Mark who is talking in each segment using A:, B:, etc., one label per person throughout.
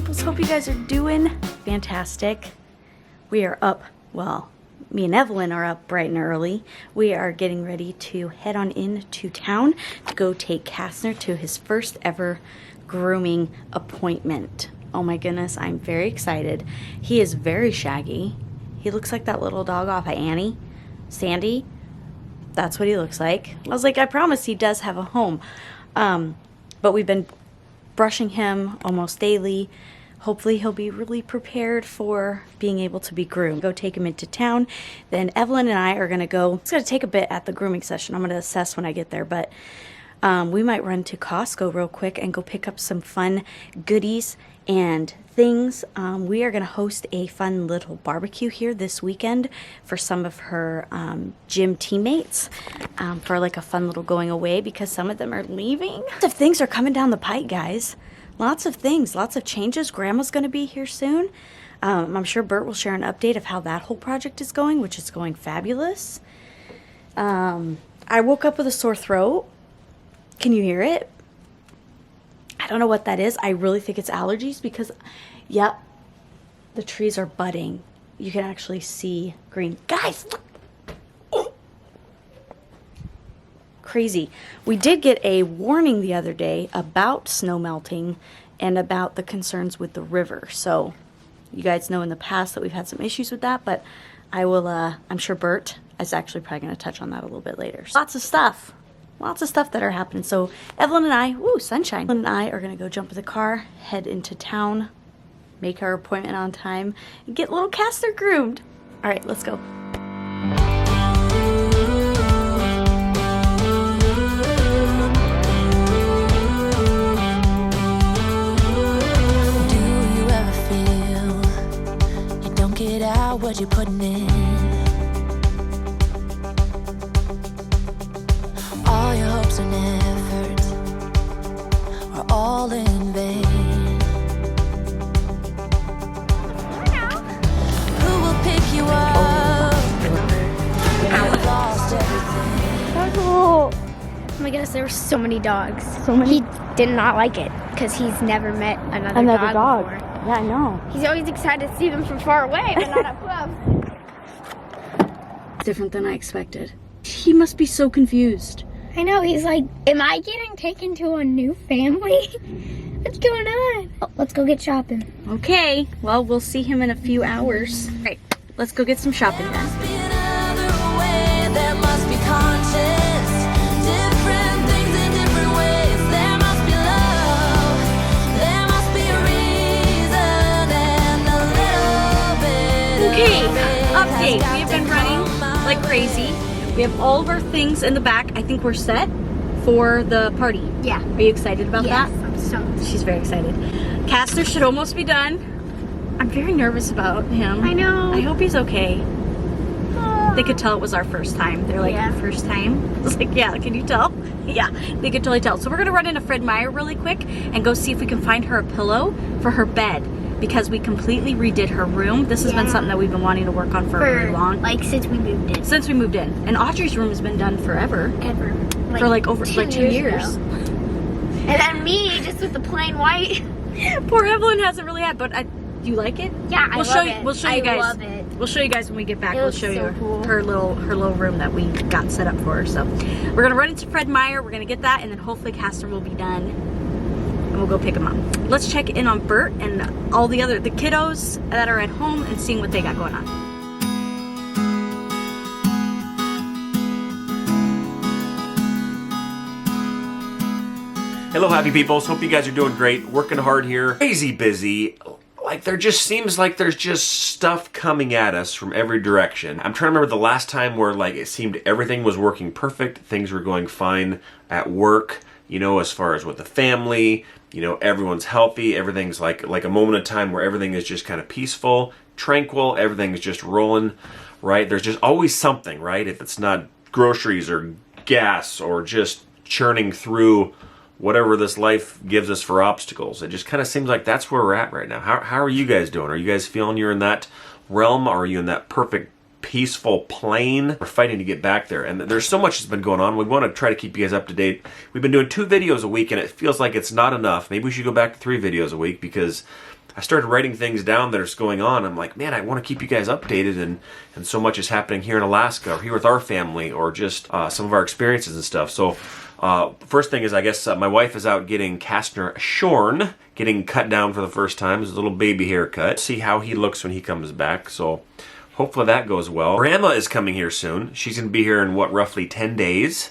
A: peoples. Hope you guys are doing fantastic. We are up, well, me and Evelyn are up bright and early. We are getting ready to head on into town to go take Kastner to his first ever grooming appointment. Oh my goodness, I'm very excited. He is very shaggy. He looks like that little dog off of Annie. Sandy. That's what he looks like. I was like, I promise he does have a home. But we've been brushing him almost daily. Hopefully he'll be really prepared for being able to be groomed. Go take him into town. Then Evelyn and I are gonna go, it's gonna take a bit at the grooming session. I'm gonna assess when I get there, but we might run to Costco real quick and go pick up some fun goodies and things. We are gonna host a fun little barbecue here this weekend for some of her gym teammates for like a fun little going away because some of them are leaving. Lots of things are coming down the pike, guys. Lots of things, lots of changes. Grandma's gonna be here soon. I'm sure Bert will share an update of how that whole project is going, which is going fabulous. I woke up with a sore throat. Can you hear it? I don't know what that is. I really think it's allergies because, yep, the trees are budding. You can actually see green. Guys, look. Oh. Crazy. We did get a warning the other day about snow melting and about the concerns with the river. So you guys know in the past that we've had some issues with that, but I will, I'm sure Bert is actually probably going to touch on that a little bit later. Lots of stuff. Lots of stuff that are happening. So Evelyn and I, woo, sunshine. Evelyn and I are gonna go jump in the car, head into town, make our appointment on time, and get little Kastner groomed. All right, let's go.
B: Do you ever feel you don't get out what you're putting in? All your hopes and efforts are all in vain. Who will pick you up? You've lost everything.
C: Oh my goodness, there were so many dogs.
A: So many?
C: He did not like it because he's never met another dog before.
A: Yeah, I know.
C: He's always excited to see them from far away, but not up close.
A: Different than I expected. He must be so confused.
C: I know, he's like, am I getting taken to a new family? What's going on? Oh, let's go get shopping.
A: Okay, well, we'll see him in a few hours. All right, let's go get some shopping
B: There
A: done.
B: must be another way. There must be conscience. Different things in different ways. There must be love. There must be a reason and a little bit.
A: Okay, update. We have been running like crazy. We have all of our things in the back. I think we're set for the party.
C: Yeah.
A: Are you excited about
C: Yes,
A: that?
C: I'm stoked.
A: She's very excited. Kastner should almost be done. I'm very nervous about him.
C: I know.
A: I hope he's okay. They could tell it was our first time. They're like,
C: Yeah.
A: first time? I was like, yeah, can you tell? Yeah, they could totally tell. So we're gonna run into Fred Meyer really quick and go see if we can find her a pillow for her bed because we completely redid her room. This has been
C: Yeah.
A: something that we've been wanting to work on for really long.
C: Like since we moved in.
A: Since we moved in. And Audrey's room has been done forever.
C: Ever.
A: For like over 2 years.
C: ago. And then me, just with the plain white.
A: Poor Evelyn hasn't really had, but you like it?
C: Yeah, I
A: We'll
C: love
A: show
C: it.
A: you. We'll show you guys.
C: I love it.
A: We'll show you guys when we get back.
C: It
A: We'll
C: looks
A: show
C: so
A: you
C: cool.
A: her little room that we got set up for her. So we're gonna run into Fred Meyer. We're gonna get that, and then hopefully Kastner will be done, and we'll go pick him up. Let's check in on Bert and all the kiddos that are at home and seeing what they got going on.
D: Hello, happy peoples. Hope you guys are doing great. Working hard here. Crazy busy. Like, there just seems like there's just stuff coming at us from every direction. I'm trying to remember the last time where, like, it seemed everything was working perfect. Things were going fine at work, you know, as far as with the family. You know, everyone's healthy. Everything's like a moment of time where everything is just kind of peaceful, tranquil. Everything's just rolling, right? There's just always something, right? If it's not groceries or gas or just churning through whatever this life gives us for obstacles. It just kind of seems like that's where we're at right now. How are you guys doing? Are you guys feeling you're in that realm? Are you in that perfect, peaceful plane? We're fighting to get back there. And there's so much that's been going on. We want to try to keep you guys up to date. We've been doing 2 videos a week, and it feels like it's not enough. Maybe we should go back to 3 videos a week because I started writing things down that are going on. I'm like, man, I want to keep you guys updated, and so much is happening here in Alaska, or here with our family, or just some of our experiences and stuff. So first thing is, I guess my wife is out getting Kastner shorn, getting cut down for the first time. His little baby haircut. See how he looks when he comes back. So hopefully that goes well. Grandma is coming here soon. She's going to be here in, what, roughly 10 days.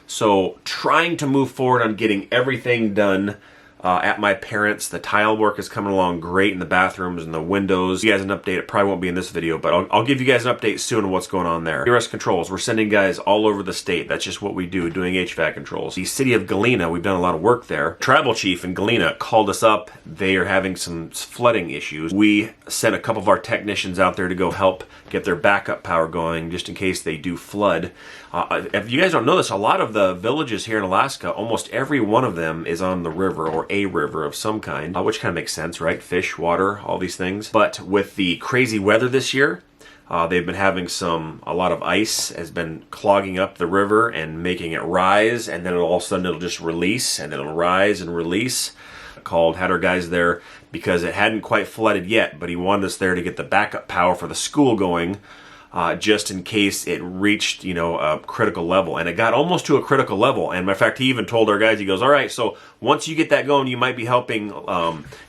D: So trying to move forward on getting everything done at my parents'. The tile work is coming along great in the bathrooms and the windows. You guys an update. It probably won't be in this video, but I'll give you guys an update soon on what's going on there. ERS controls. We're sending guys all over the state. That's just what we do, doing HVAC controls. The city of Galena, we've done a lot of work there. Tribal chief in Galena called us up. They are having some flooding issues. We sent a couple of our technicians out there to go help get their backup power going, just in case they do flood. If you guys don't know this, a lot of the villages here in Alaska, almost every one of them is on the river, or a river of some kind, which kind of makes sense, right? Fish, water, all these things. But with the crazy weather this year, they've been having a lot of ice has been clogging up the river and making it rise, and then all of a sudden it'll just release, and then it'll rise and release. Had our guys there because it hadn't quite flooded yet, but he wanted us there to get the backup power for the school going, just in case it reached, a critical level. And it got almost to a critical level. And in fact, he even told our guys, he goes, all right, so once you get that going, you might be helping,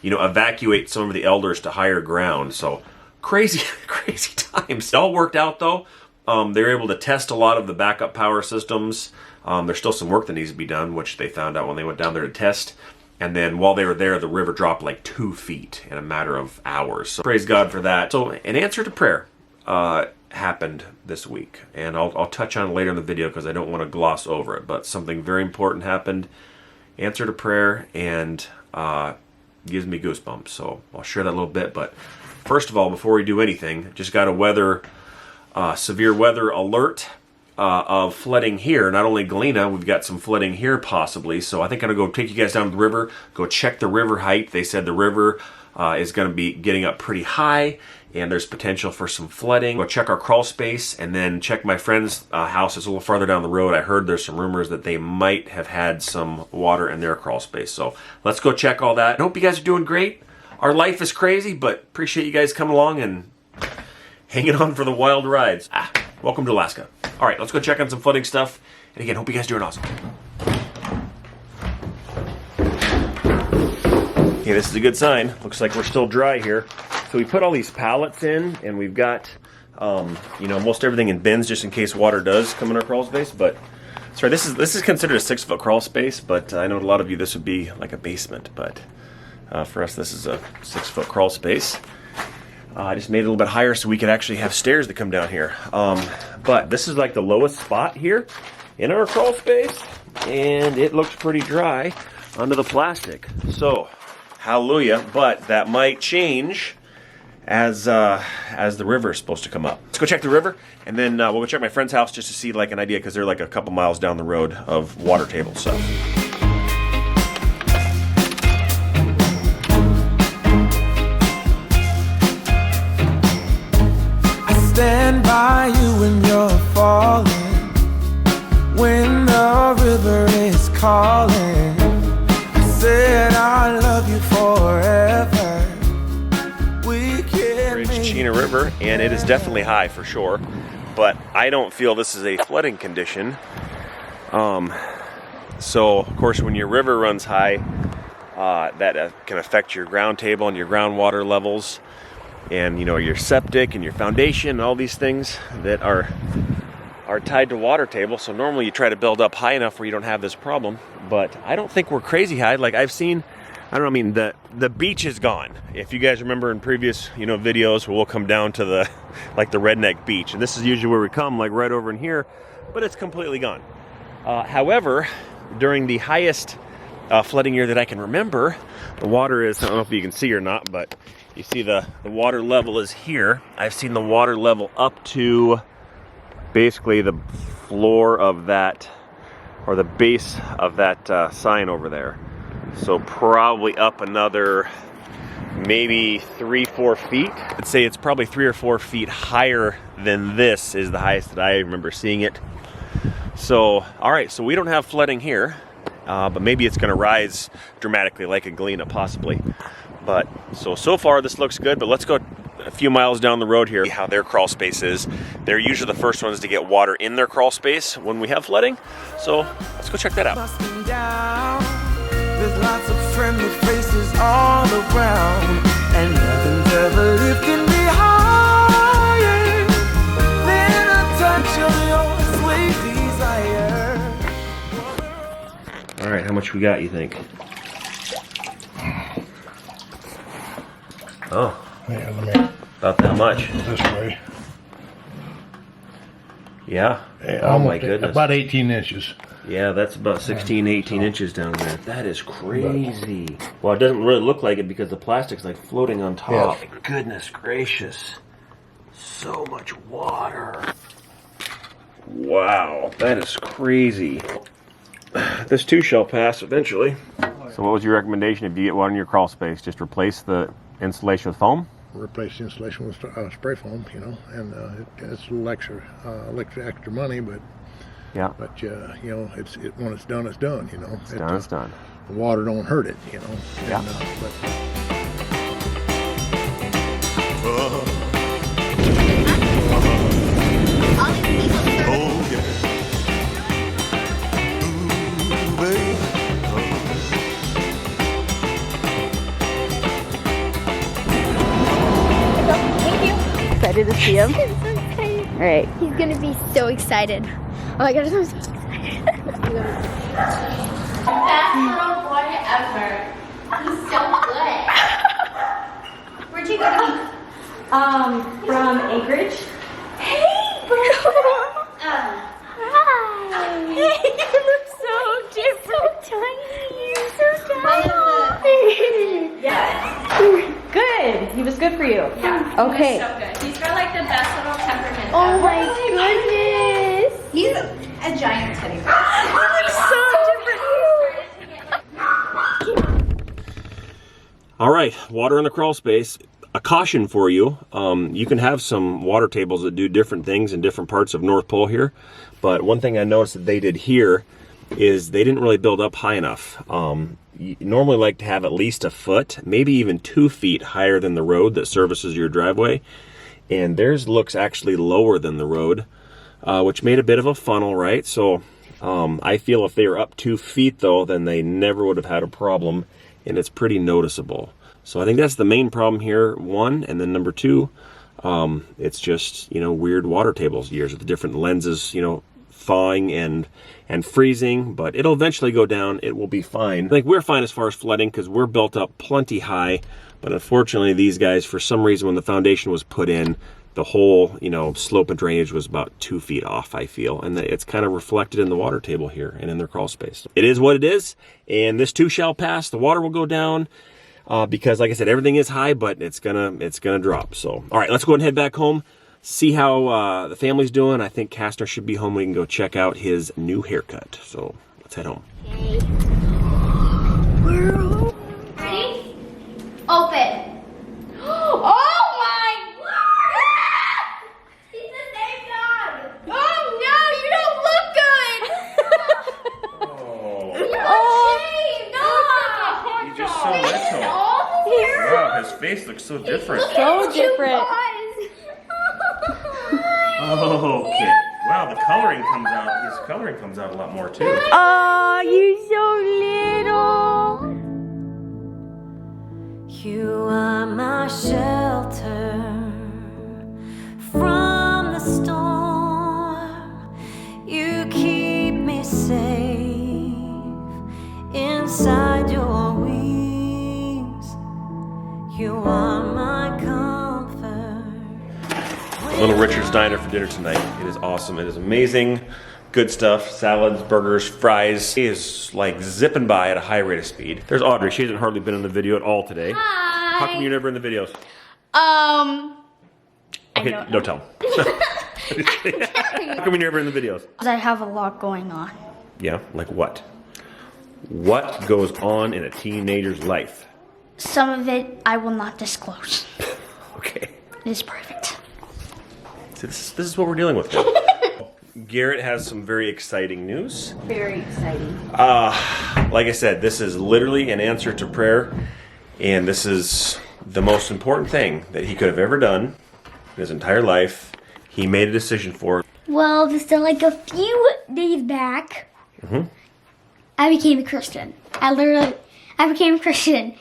D: evacuate some of the elders to higher ground. So crazy, crazy times. It all worked out, though. They were able to test a lot of the backup power systems. There's still some work that needs to be done, which they found out when they went down there to test. And then while they were there, the river dropped like 2 feet in a matter of hours. So praise God for that. So an answer to prayer happened this week. And I'll touch on it later in the video because I don't want to gloss over it. But something very important happened. Answer to prayer, and gives me goosebumps. So I'll share that a little bit. But first of all, before we do anything, just got a severe weather alert. Of flooding here. Not only Galena, we've got some flooding here possibly. So I think I'm going to go take you guys down to the river, go check the river height. They said the river is going to be getting up pretty high, and there's potential for some flooding. Go check our crawl space, and then check my friend's house. It's a little farther down the road. I heard there's some rumors that they might have had some water in their crawl space. So let's go check all that. I hope you guys are doing great. Our life is crazy, but appreciate you guys coming along and hanging on for the wild rides. Welcome to Alaska. All right, let's go check on some flooding stuff. And again, hope you guys are doing awesome. Okay, this is a good sign. Looks like we're still dry here. So we put all these pallets in, and we've got, most everything in bins just in case water does come in our crawl space. But sorry, this is considered a 6-foot crawl space, but I know a lot of you this would be like a basement. But for us, this is a 6-foot crawl space. I just made it a little bit higher so we could actually have stairs that come down here. But this is like the lowest spot here in our crawl space, and it looks pretty dry under the plastic. So, hallelujah, but that might change as the river is supposed to come up. Let's go check the river, and then we'll go check my friend's house just to see like an idea, because they're like a couple miles down the road of water table stuff.
E: Stand by you when you're falling, when the river is calling. I said I love you forever. We can
D: Bridge Chena River, and it is definitely high for sure, but I don't feel this is a flooding condition. So of course when your river runs high, that can affect your ground table and your groundwater levels, and your septic and your foundation and all these things that are tied to water table. So normally you try to build up high enough where you don't have this problem, but I don't think we're crazy high. Like I've seen, the beach is gone. If you guys remember in previous videos, we'll come down to the redneck beach, and this is usually where we come, like right over in here, but it's completely gone. However, during the highest flooding year that I can remember, the water is, I don't know if you can see or not, but you see the water level is here. I've seen the water level up to basically the floor of that, or the base of that sign over there. So probably up another maybe 3-4 feet. I'd say it's probably 3 or 4 feet higher than this is the highest that I remember seeing it. So, all right, so we don't have flooding here, but maybe it's going to rise dramatically like in Galena, possibly. But so far this looks good, but let's go a few miles down the road here, see how their crawl space is. They're usually the first ones to get water in their crawl space when we have flooding. So let's go check that out.
E: Busting down. There's lots of friendly faces all around, and nothing's ever lifting me higher than a touch of your sweet desire.
D: All right, how much we got, you think? Oh,
F: Yeah, let me
D: about that much.
F: this way.
D: Yeah.
F: Yeah,
D: Oh my
F: almost
D: goodness.
F: About 18 inches.
D: Yeah, that's about 16, 18 inches down there. That is crazy. Well, it doesn't really look like it because the plastic's like floating on top.
F: Yeah.
D: Goodness gracious. So much water. Wow, that is crazy. This too shall pass eventually. So what was your recommendation if you get water in your crawl space? Just replace the insulation with foam?
F: Replace the insulation with spray foam, you know, and it's a little extra money, but
D: Yeah.
F: you know, when it's done, it's done. You know,
D: It's done.
F: The water don't hurt it, you know.
D: Yeah.
F: And,
A: Excited to see him.
C: I'm so excited.
A: All right.
C: He's gonna be so excited. Oh my gosh, I'm so excited.
G: Best little boy ever. He's so good. Where'd you go?
A: From Anchorage.
C: Hey, bro. Hi.
A: You look so different.
C: So tiny. You're so tiny.
A: Yes. Good. He was good for you.
G: Yeah.
A: Okay.
G: So good. He's got like the best little temperament.
C: Oh
G: ever.
C: my goodness.
G: He's a giant teddy bear.
D: All right, water in the crawl space. A caution for you, you can have some water tables that do different things in different parts of North Pole here, but one thing I noticed that they did here is they didn't really build up high enough. You normally like to have at least a foot, maybe even 2 feet higher than the road that services your driveway, and theirs looks actually lower than the road, which made a bit of a funnel, right? So I feel if they were up 2 feet though, then they never would have had a problem, and it's pretty noticeable. So I think that's the main problem here, one, and then number two, it's just, you know, weird water tables years with the different lenses, you know, thawing and freezing, but it'll eventually go down. It will be fine. I think we're fine as far as flooding because we're built up plenty high, but unfortunately these guys, for some reason, when the foundation was put in, the whole, you know, slope and drainage was about 2 feet off, I feel, and it's kind of reflected in the water table here and in their crawl space. It is what it is, and this too shall pass. The water will go down. Because like I said, everything is high, but it's gonna drop. So, all right, let's go ahead and head back home, see how the family's doing. I think Kastner should be home. We can go check out his new haircut. So let's head home.
C: Ready? Open. Oh my word! He's the same dog. Oh no, you don't look good.
D: He's just so little. Wow, his face looks so different.
A: So different.
D: Oh, okay. Wow, the coloring comes out. His coloring comes out a lot more too.
A: Oh, you're so little.
B: You are my shelter from the storm. You keep me safe inside your wings. You are my comfort.
D: Little Richard's Diner for dinner tonight. It is awesome. It is amazing. Good stuff. Salads, burgers, fries. He is like zipping by at a high rate of speed. There's Audrey. She hasn't hardly been in the video at all today.
C: Hi.
D: How come you're never in the videos? Okay, don't tell him. How come you're never in the videos?
C: I have a lot going on.
D: Yeah, like what? What goes on in a teenager's life?
C: Some of it I will not disclose.
D: Okay.
C: It is private.
D: So this is what we're dealing with now. Garrett has some very exciting news.
A: Very exciting.
D: Like I said, this is literally an answer to prayer. And this is the most important thing that he could have ever done in his entire life. He made a decision for it.
C: Well, just like a few days back, I became a Christian. I became a Christian.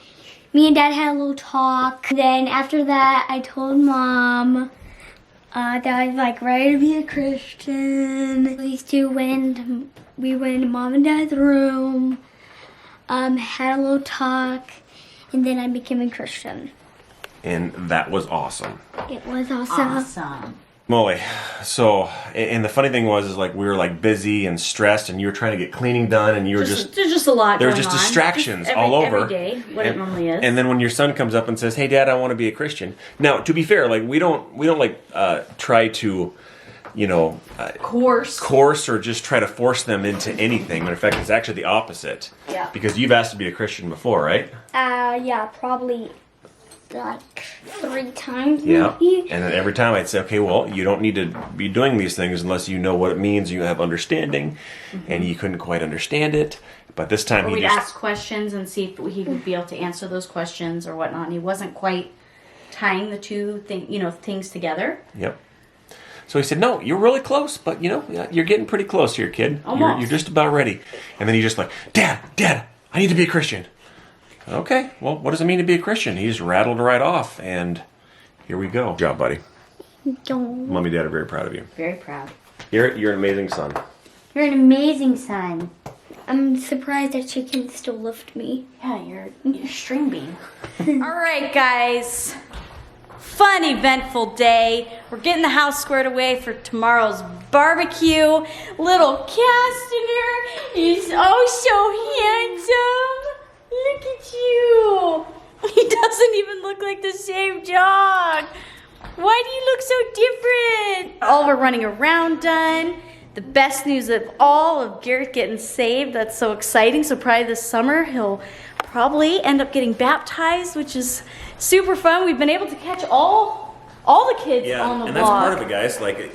C: Me and Dad had a little talk. Then after that, I told Mom that I was like ready to be a Christian. These two we went into Mom and Dad's room, had a little talk, and then I became a Christian.
D: And that was awesome.
C: It was awesome.
A: Awesome.
D: Molly, so, and the funny thing was, is like we were like busy and stressed, and you were trying to get cleaning done, and you were
A: There's just a lot
D: there were
A: going
D: just
A: on.
D: distractions
A: Just
D: all over.
A: Every day, what it normally is.
D: And then when your son comes up and says, "Hey, Dad, I want to be a Christian." Now, to be fair, like we don't like try to, you know, course or just try to force them into anything. In fact, it's actually the opposite.
C: Yeah.
D: Because you've asked to be a Christian before, right?
C: Yeah, probably like 3 times
D: Yeah.
C: maybe.
D: And then every time I'd say, okay, well, you don't need to be doing these things unless you know what it means, you have understanding, and you couldn't quite understand it. But this time
A: Or
D: he
A: we'd
D: just...
A: ask questions and see if he would be able to answer those questions or whatnot. And he wasn't quite tying the two things together.
D: Yep. So he said, no, you're really close, but you're getting pretty close here, kid.
A: Almost.
D: You're just about ready. And then he just like, Dad, I need to be a Christian. Okay, well, what does it mean to be a Christian? He just rattled right off, and here we go. Good job, buddy.
C: Don't.
D: Mom and Dad are very proud of you.
A: Very proud.
D: You're an amazing son.
C: You're an amazing son. I'm surprised that you can still lift me.
A: Yeah, you're string bean. All right, guys. Fun, eventful day. We're getting the house squared away for tomorrow's barbecue. Little Castaner is oh so handsome. Look at you. He doesn't even look like the same dog. Why do you look so different? All of our running around done. The best news of all of Garrett getting saved. That's so exciting. So probably this summer he'll probably end up getting baptized, which is super fun. We've been able to catch all the kids on the
D: and
A: walk.
D: that's part of it, guys. Like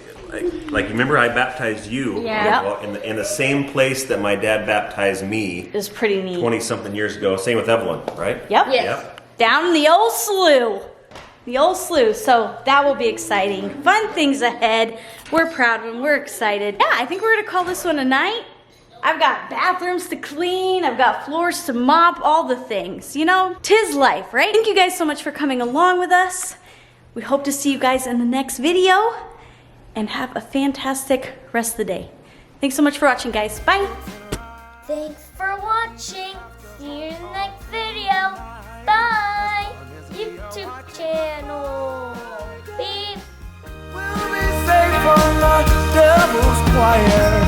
D: remember I baptized you
A: Yeah.
D: in the same place that my dad baptized me
A: It was pretty neat.
D: 20-something years ago. Same with Evelyn, right?
A: Yep.
C: Yes.
D: Yep.
A: Down in the old slough. The old slough. So that will be exciting. Fun things ahead. We're proud of them. We're excited. Yeah, I think we're going to call this one a night. I've got bathrooms to clean. I've got floors to mop. All the things. 'Tis life, right? Thank you guys so much for coming along with us. We hope to see you guys in the next video. And have a fantastic rest of the day. Thanks so much for watching, guys. Bye.
C: Thanks for watching. See you in the next video. Bye. YouTube channel. Beep.
E: We'll be safe from the devil's choir.